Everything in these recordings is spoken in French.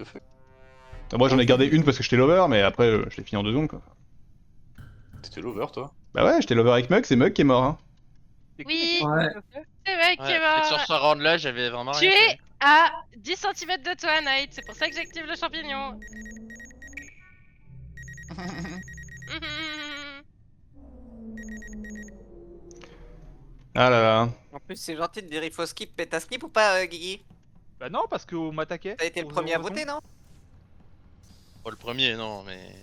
fuck? Moi j'en ai gardé une parce que j'étais lover, mais après je l'ai fini en 2 secondes quoi. T'étais lover, toi? Bah ouais, j'étais lover avec Mug, c'est Mug qui est mort. Hein. Oui, Ouais. c'est vrai qui Ouais, est et sur mort. ce round-là, j'avais vraiment Tu rien es fait. à 10 cm de toi, Knight. C'est pour ça que j'active le champignon. Ah là là. En plus, c'est gentil de dire il faut skip, mais t'as skip ou pas, Guigui? Bah non, parce qu'on m'attaquait. T'as été le pour premier à zéro raison. voter, non? Pas le premier, non, mais.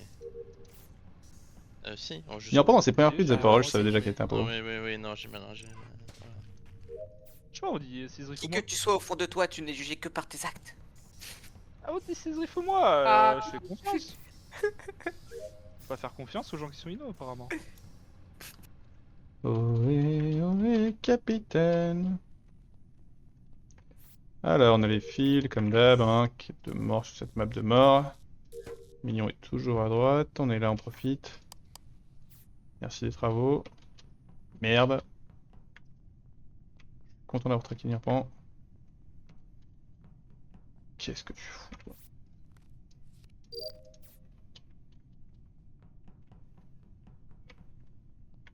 Si, on juste. Il en pendant ses premières Oui, prises de j'ai parole, je avancé, savais déjà oui. qu'elle était un peu. Non, oui, non, j'ai mélangé. Je sais pas, on dit Césaire Qui faut que moi. tu sois au fond de toi, tu n'es jugé que par tes actes. Ah, on dit Césaire faut moi. Ah. Je fais confiance. Faut pas faire confiance aux gens qui sont inno, apparemment. Ohé, capitaine. Alors, on a les fils, comme d'hab, hein, qui est de mort sur cette map de mort. Mignon est toujours à droite, on est là, on profite. Merci des travaux. Merde. Content d'avoir traqué Nirpan. Qu'est-ce que tu fous, toi?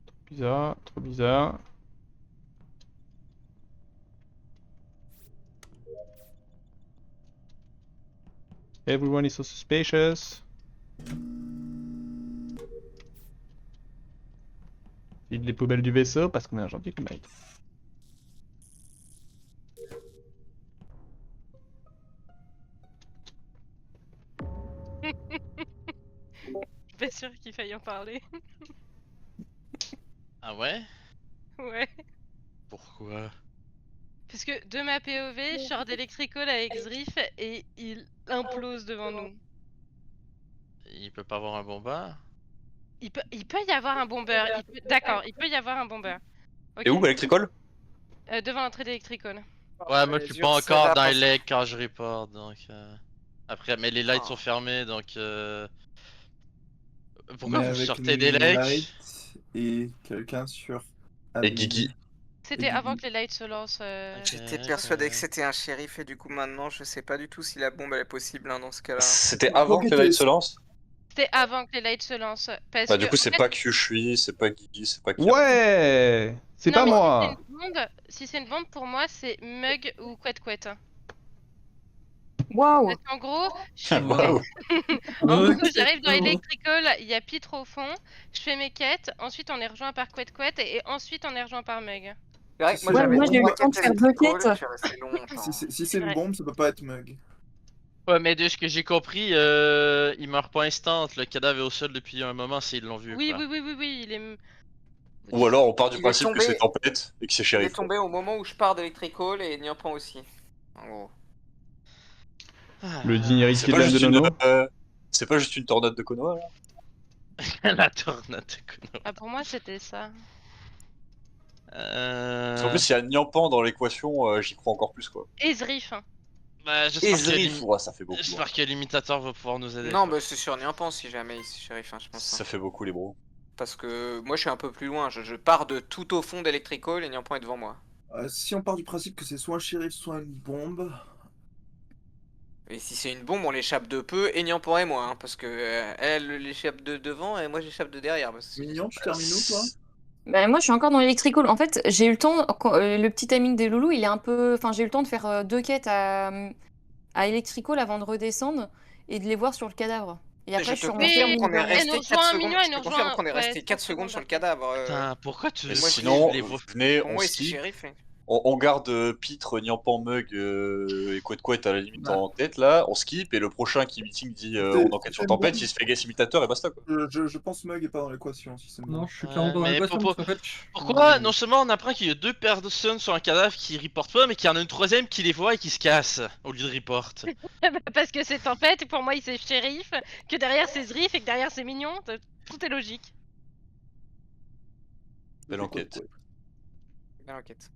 Trop bizarre, trop bizarre. Everyone is so suspicious. Vide les poubelles du vaisseau parce qu'on est un gentil mec. Je suis pas sûre qu'il faille en parler. Ah ouais? Ouais. Pourquoi? Parce que de ma POV, je sors d'Electrical avec Zrif et il implose devant nous. Il peut pas avoir un bomba? Il peut y avoir un bomber. D'accord, il peut y avoir un bomber. Ok. Et où, Electricol? Devant l'entrée d'Electrical. Ouais, moi je suis pas encore dans les legs quand je report, donc. Après, mais les lights sont fermés, donc. Pourquoi Mais vous avec sortez des legs? Light et quelqu'un sur Et Guigui. C'était Et avant Guigui. que les lights se lancent. J'étais Ok. persuadé que c'était un shérif et du coup maintenant je sais pas du tout si la bombe elle est possible dans ce cas-là. C'était avant que les lights se lancent? C'était avant que les lights se lancent. Parce Bah, que, du coup, en c'est fait, pas que je suis, c'est pas Guigui, c'est pas qui. Ouais! C'est non, pas mais moi! Si c'est une bombe, pour moi, c'est Mug ou Quet. Waouh. Parce qu'en gros, Waouh. en Ok. gros, j'arrive dans Electrical, il y a Pitre au fond, je fais mes quêtes, ensuite on est rejoint par Quet et ensuite on est rejoint par Mug. C'est vrai que moi Ouais, j'avais moi, j'ai eu trois le temps de quêtes faire deux Electrical, quêtes. je suis resté longtemps. Si c'est une Ouais. bombe, ça peut pas être Mug. Ouais, mais de ce que j'ai compris, il meurt pas instant. Le cadavre est au sol depuis un moment s'ils l'ont vu. Oui, quoi. oui, il est. Ou alors on part du Il est principe que tombé- c'est Tempête et que c'est Il est Shérif. tombé au moment où je pars d'Electrical et n'y en prend aussi. En gros. Ah, Le digne C'est héritier de pas l'âme de juste une, Nono. c'est pas juste une tornade de Konoha là? la tornade de Konoha. Ah, pour moi, c'était ça. Parce qu'en plus, s'il y a Nyampan dans l'équation, j'y crois encore plus quoi. Et Zrif. Bah, Et j'espère que, Zrif, ouais, ça fait beaucoup. j'espère que l'imitateur va pouvoir nous aider. Non, quoi. mais c'est sûr, n'y en pense si jamais c'est shérif, je pense. Ça fait beaucoup les bros. Parce que moi je suis un peu plus loin, je pars de tout au fond d'Electrical et Nyampan est devant moi. Si on part du principe que c'est soit un shérif, soit une bombe. Et si c'est une bombe, on l'échappe de peu, et Nyampan et moi, hein, parce que elle l'échappe de devant et moi j'échappe de derrière. Parce que... Mignon, tu termines où toi? Bah, moi, je suis encore dans l'Electrical. En fait, j'ai eu le temps. Le petit timing des loulous, il est un peu. Enfin, j'ai eu le temps de faire deux quêtes à Electrical avant de redescendre et de les voir sur le cadavre. Et après, je suis remontée confirme en qu'on est mini-game. Elle resté nous 4 rejoint, secondes. Mignon, elle Je nous te confirme rejoint, qu'on est ouais, resté 4 30 secondes sur le secondes cadavre. Putain, pourquoi tu Mais moi, sinon, les vois venez, Pour on moi, c'est skip. shérif. hein. On garde Pitre, Nyampan, Mug et Quet à la limite Bah. en tête là, on skip et le prochain qui meeting dit on enquête sur c'est Tempête, bon. il se fait guess imitateur et basta quoi. Je pense Mug est pas dans l'équation si c'est une Non, bombe. je suis clairement pas dans mais l'équation pour- parce qu'en fait. Pourquoi non seulement on apprend qu'il y a deux personnes sur un cadavre qui reportent pas, mais qu'il y en a une troisième qui les voit et qui se casse au lieu de report? Parce que c'est Tempête, et pour moi, il c'est shérif, que derrière c'est Zrif et que derrière c'est Mignon. Tout est logique. Belle enquête. Bien enquête.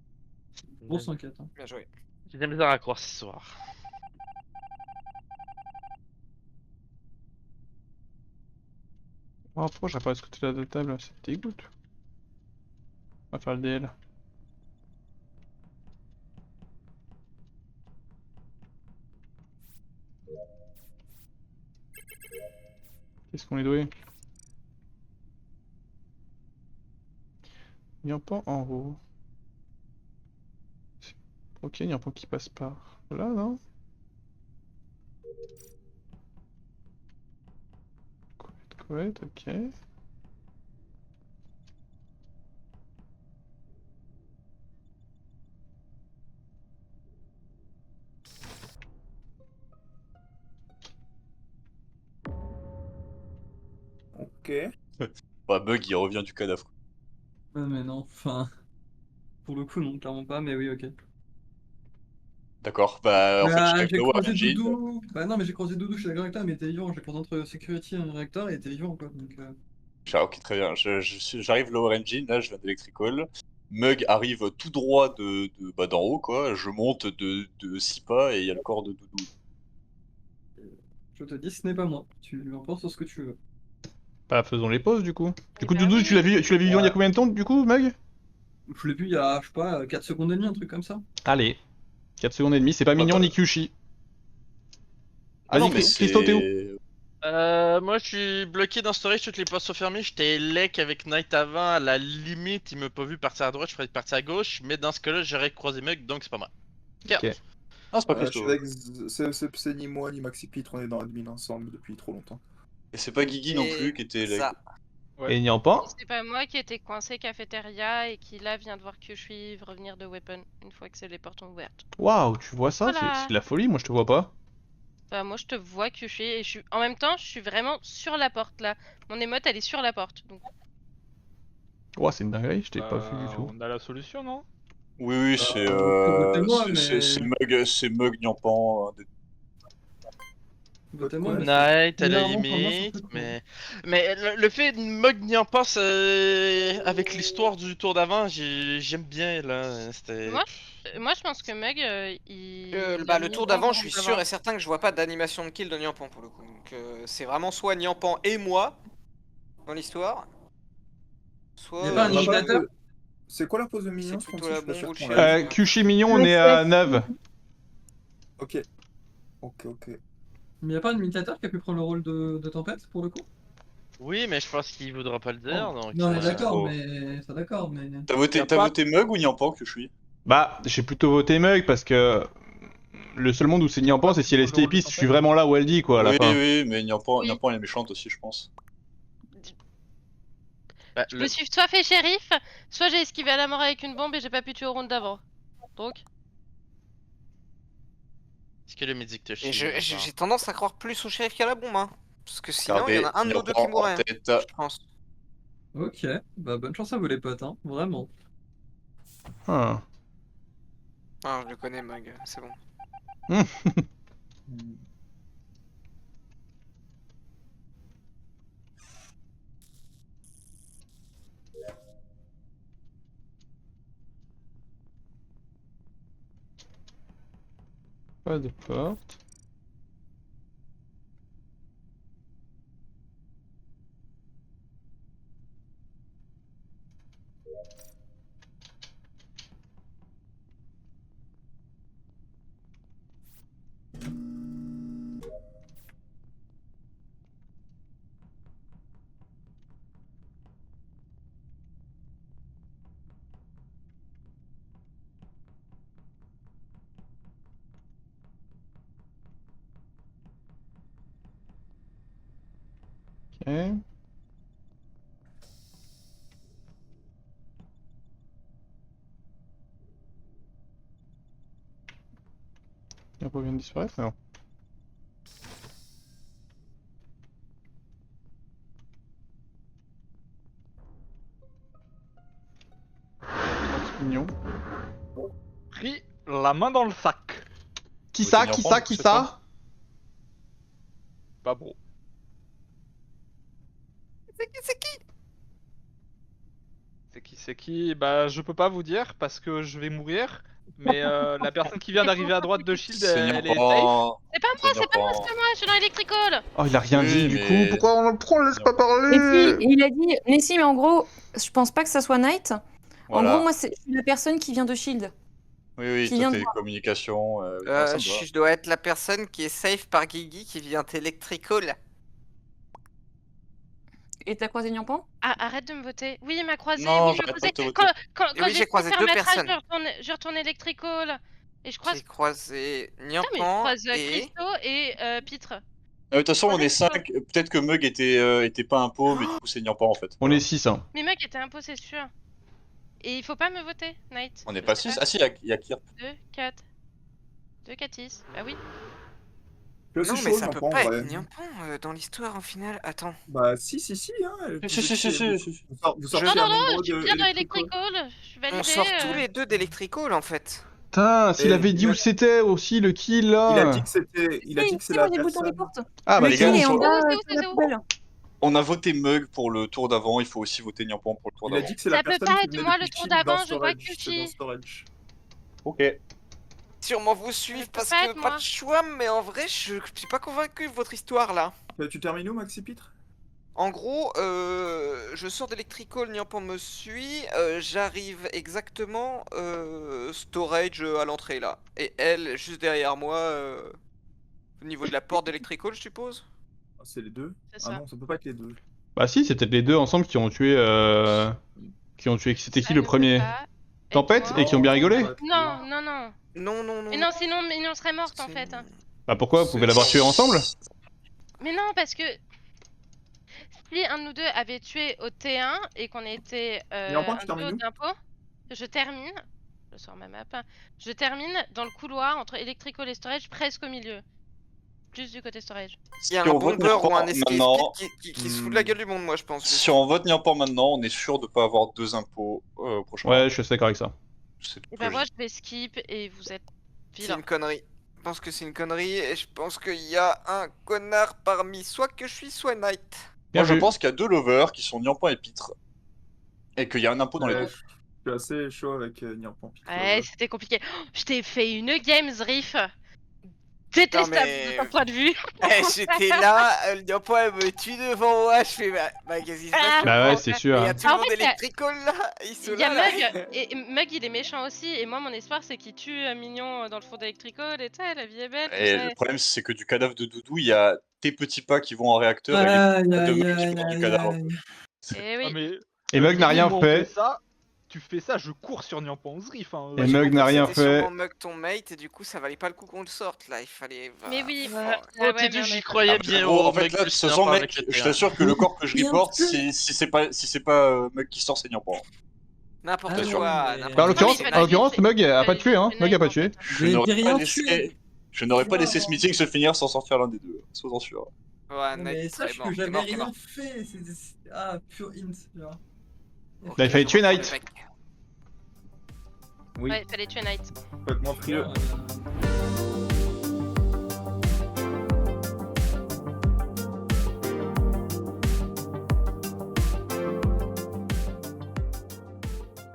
Grosse enquête. Hein. Bien joué. J'ai de la misère à croire ce soir. Oh, pourquoi j'apparais de ce côté-là de la table? Ça me dégoûte. On va faire le DL. Qu'est-ce qu'on est doué? Nyampan en haut. Ok, Nyampan qui passe par là, non? Couette, ok. Ok. Bah, Bug, il revient du cadavre. Ouais, mais non, enfin. Pour le coup, non, clairement pas, mais oui, ok. D'accord, bah en fait, Bah, check j'ai le croisé Engine. Doudou. Bah non, mais j'ai croisé Doudou chez la réacteur, mais il était vivant. J'ai croisé entre Security et un réacteur, et il était vivant, quoi. Donc, Ah, ok, très bien. J'arrive Lower Engine, là, je viens d'Electrical. Mug arrive tout droit bah, d'en haut, quoi. Je monte de 6 pas et il y a le corps de Doudou. je te dis, ce n'est pas moi. Tu en penses ce que tu veux. Bah, faisons les pauses du coup. Eh Du coup, ben Doudou, oui. tu l'as vu vivant il y a combien de temps du coup, Mug? Je l'ai vu il y a, je sais pas, 4 secondes et demie, un truc comme ça. Allez. 4 secondes et demie, c'est pas mignon bah. ni Kyushi. Ah non, Vas-y, mais Christo, t'es où? Moi je suis bloqué dans storage, toutes les postes sont fermés, j'étais lec avec Knight avant, à la limite il m'a pas vu partir à droite, je ferais partir à gauche, mais dans ce cas là j'aurais croisé Mug donc c'est pas mal. Ok. Ah, c'est pas Je Christo. suis avec c'est ni moi ni Maxi Pitre, on est dans l'admin ensemble depuis trop longtemps. Et c'est pas Guigui non plus qui était là. Ça. Et Nyampan? C'est pas moi qui était coincé cafétéria et qui là vient de voir que je suis revenir de Weapon une fois que les portes sont ouvertes. Waouh, tu vois ça? Voilà. C'est de la folie, moi je te vois pas. Bah moi je te vois que je suis et je suis en même temps je suis vraiment sur la porte là. Mon émote elle est sur la porte donc. Ouah, c'est une dinguerie, je t'ai pas vu du tout. On a la solution, non? Oui, c'est votez-moi, c'est Mug, Nyampan. Votez-moi, Ouais. mais Knight à la énormément pour moi, limite, surtout. mais le fait de Mug n'y en passe avec l'histoire du tour d'avant, j'aime bien là, c'était... Moi je pense que Mug il. Bah, a le mis tour bon d'avant, tour je suis d'avant. sûr et certain que je vois pas d'animation de kill de Nyampan pour le coup. Donc c'est vraiment soit Nyampan et moi dans l'histoire, soit. Y a pas un On a pas imitateur de- C'est quoi la pose de mignon? C'est plutôt la bombe ou le chien. Kyushi Mignon, on est à 9. Ok. Ok. Mais y a pas un imitateur qui a pu prendre le rôle de Tempête pour le coup? Oui, mais je pense qu'il voudra pas le dire, Oh. donc... Non, mais c'est d'accord, trop. mais. Ça d'accord, mais. T'as voté Mug ou Nyampan que je suis? Bah, j'ai plutôt voté Mug parce que le seul monde où c'est Nyampan, c'est si elle est STP, je suis vraiment là où elle dit quoi à la Oui, fin. oui, mais Nyampan, Oui. Nyampan elle est méchante aussi, je pense. Bah, Je me suis soit fait shérif, soit j'ai esquivé à la mort avec une bombe et j'ai pas pu tuer au round d'avant. Donc. Est-ce que le médic te chie? Et j'ai tendance à croire plus au shérif qu'à la bombe, hein. Parce que sinon, il y en a un de nous deux Nyampan qui mourrait, en hein, tête. je pense. Ok, bah bonne chance à vous les potes, hein, vraiment. Ah. Ah, je le connais, Mug, c'est bon. Pas de porte. Ok. Nyampan vient de disparaître? Non. Mignon. Pris la main dans le sac. Qui Voter ça? Nyampan, Qui ça? Qui c'est ça? Pas bon. C'est qui? Bah, je peux pas vous dire parce que je vais mourir. Mais la personne qui vient d'arriver à droite de Shield, C'est elle est safe. Nyampan. C'est pas moi, c'est pas moi, Nyampan. c'est pas moi, je suis dans Electrical. Oh, il a rien Oui, dit du mais- coup. Pourquoi on le laisse pas Mais parler? si, il a dit. Mais si, mais en gros, je pense pas que ça soit Knight. Voilà. En gros, moi, je suis la personne qui vient de Shield. Oui, qui vient toi de t'es communication. ça me va. Je dois être la personne qui est safe par Guigui qui vient Electrical. Et t'as croisé Nyampan? Ah, arrête de me voter. Oui, il m'a croisé. Non, oui, il m'a j'arrête croisé. pas de te voter. Quand oui, j'ai croisé fait deux un métrage, personnes. je retourne Electrical. Et je croise. J'ai croisé Putain, mais je Nyampan croise et... Christo et Pitre. De toute façon, on Ouais, est 5. Peut-être que Mug était pas un pot, mais du coup, c'est Nyampan en fait. On Voilà. est 6, hein. Mais mec était impôt, c'est sûr. Et il faut pas me voter, Knight. On n'est Je pas sais 6. Ah si, il y a Kirp. 2, 4. 2, 4, 6. Bah oui. Je suis Non, assez mais chaud, ça peut Nyampan, pas ouais. être Nyampan dans l'histoire, en final. Attends. Bah si, hein. Si. Vous sortez Non, un non, non, nombre je suis de bien dans Electrical. Electrical. Je suis validé. On sort tous les deux d'Electrical, en fait. Putain, s'il Et avait dit où c'était aussi le kill là. Il a dit que c'était... Il a dit que c'est moi la j'ai le bouton personne... report. Ah bah Le les c'est gars, kill est bon. en sur- bas C'est où, sur la c'est où poubelle. On a voté Mug pour le tour d'avant, il faut aussi voter Nyampan pour le tour Il a d'avant. dit que c'est Ça la peut personne pas qui être venait moi, de le tour Kuchi dans d'avant, je vois storage, Kuchi. c'est dans storage. Ok. Sûrement vous suivre peut parce pas que être pas moi. de choix, mais en vrai, je suis pas convaincu de votre histoire, là. Tu termines où, Maxi Pitre? En gros, je sors d'Electrical, Nyampan me suit, j'arrive exactement storage à l'entrée là. Et elle, juste derrière moi, au niveau de la porte d'Electrical, je suppose. Ah, c'est les deux? C'est Ah ça. non, ça peut pas être les deux. Bah si, c'est peut-être les deux ensemble qui ont tué. C'était qui Ça le ne premier? peut pas être Tempête moi. et qui ont bien rigolé? Non, non, non. Non, non, non. Mais non, sinon Mignon serait morte en fait. Bah pourquoi? Vous pouvez l'avoir tué ensemble? Mais non, parce que si un de nous deux avait tué au T1 et qu'on était Nyampan, un tu termines duo où? d'impôts, je termine. Je sors ma map. Je termine dans le couloir entre Electrical et Storage, presque au milieu. Plus du côté Storage. Il y a Si un on vote bomber ou un Nyampan escape maintenant, qui se fout de la gueule du monde, moi, je pense. si on vote Nyampan maintenant, on est sûr de pas avoir 2 impôts au prochain Ouais, round. je suis d'accord avec ça. C'est tout Et ce bah que moi je je vais skip et vous êtes C'est vilain. une connerie. Je pense que c'est une connerie et je pense qu'il y a un connard parmi soit que je suis, soit Knight. Bien Moi, je vu. pense qu'il y a 2 lovers qui sont Nyampan et Pitre. Et qu'il y a un impôt dans les deux. Je suis assez chaud avec Nyampan Pitre. Ouais, c'était compliqué. Oh, je t'ai fait une games riff détestable mais- de ton point de vue. Eh, j'étais là, le Nyampan elle me tue devant moi, je fais bah qu'est-ce qui se passe? je Bah ouais, comprends. c'est sûr. Et il y a hein. tout le En monde fait, Electrical là, ils sont Il y a là. Mug, et Mug il est méchant aussi, et moi mon espoir c'est qu'il tue Mignon dans le fond d'Electrical, et tu sais, la vie est belle. Et le problème, c'est que du cadavre de Doudou, il y a tes petits pas qui vont en réacteur et les Aïe, pas de aïe, Mug qui aïe, partent du aïe, cadavre. aïe. Et oui. Ah, mais Et Mug n'a rien moi, on fait. ça, tu fais ça, je cours sur Nyampan Zrif. Hein. Et Mug n'a rien C'était fait. sûrement Mug ton mate, et du coup ça valait pas le coup qu'on le sorte là, il fallait. Mais oui, Faut- ah Oh, ouais, t'es mais deux, on j'y est- croyais bien. Gros, au en fait, mec là, plus ce Nyampan sont mec, avec le je T1. t'assure que le corps que je Bien reporte, sûr. si c'est pas Mug qui sort, c'est Nyampan. N'importe Ah quoi. non, mais- n'importe Bah, en Non, l'occurrence, mais il en l'occurrence, fallait Mug a pas juste- tué, hein. fallait Mug a pas juste tué. Je J'ai n'aurais rien pas tué. laissé, je n'aurais pas Wow. laissé ce meeting se finir sans sortir l'un des deux. Sois-en sûr. Ouais, Non, Knight, mais il serait sache mort. que T'es j'avais mort, t'es rien mort. fait. Ah, pure int, genre. Ok, Là, il fallait je tuer reprends Knight. le mec. Oui, Ouais, fallait tuer Knight. complètement frileux. Ouais,